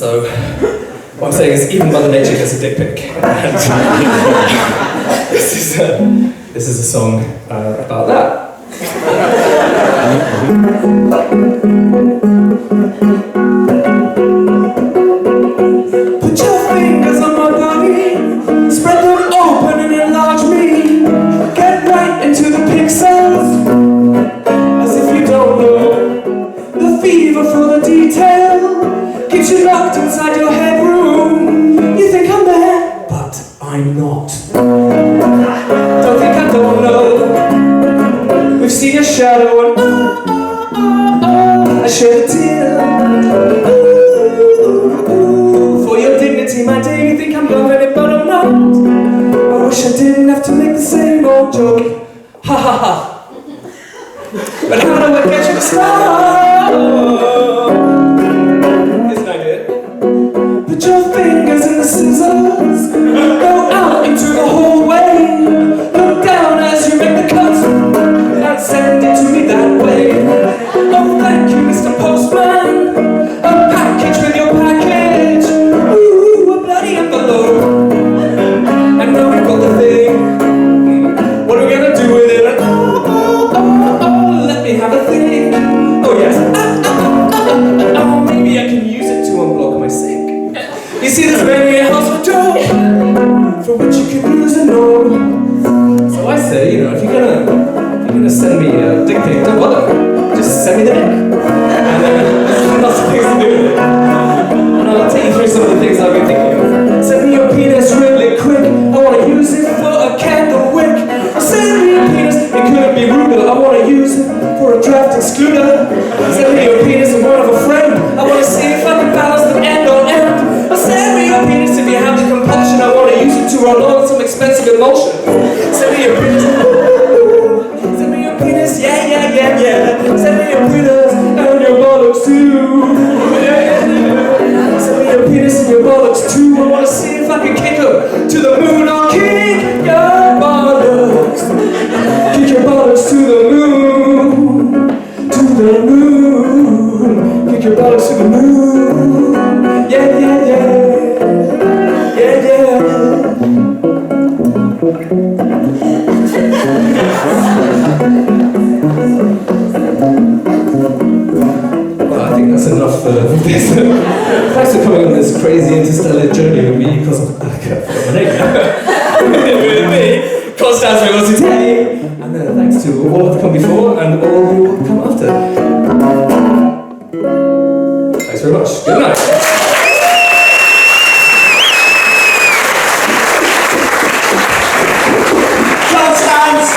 So, what I'm saying is, even Mother Nature gets a dick pic. And this is a song about that. Put your fingers on my body, spread them open and enlarge me. Get right into the pixels, as if you don't know. The fever for the detail keeps you locked inside your headroom. You think I'm there, but I'm not. Don't think I don't know. We've seen your shadow and I shed a tear. For your dignity, my dear, you think I'm loving it, but I'm not. I wish I didn't have to make the same old joke. Ha ha ha. But how do I get you to stop? Here's an idea. Put your fingers in the scissors. Go out into the hallway. Look down as you make the cut and send it to me that way. Oh, thank you, Mr. Postman. A package with your package. Ooh, a bloody envelope. And now we've got the thing. What are we gonna do with it? Let me have a think. Oh yes. Maybe I can use it to unblock my sink. You see, there's maybe a house with door for which you can use a knob. So I say, you know, if you're gonna send me a dick pic, don't bother. Just send me the dick. And there's lots of things to do with it. And I'll take you through some of the things I've been thinking of. Send me your penis really quick. I wanna use it for a candle wick. Send me your penis, it couldn't be ruder. I wanna use it for a draft excluder. Send me your penis and one of a friend. I wanna see if I can balance them end on end. Send me your penis if you have the compulsion. I wanna use it to roll on some expensive emulsion. Send me your penis. Send me your penis, yeah, yeah, yeah, yeah. Send me your penis and your bollocks too. Send me your penis and your bollocks too. I wanna see if I can kick her to the moon. I'll kick your bollocks. Kick your bollocks to the moon. To the moon. Kick your bollocks to the moon. Yeah, yeah, yeah. Yeah, yeah. Well, I think that's enough for this. Thanks for coming on this crazy interstellar journey with me, because I forgot my name now. With me, Constance, and thanks to all who have come before and all who will come after. Thanks very much. Good night. Constance,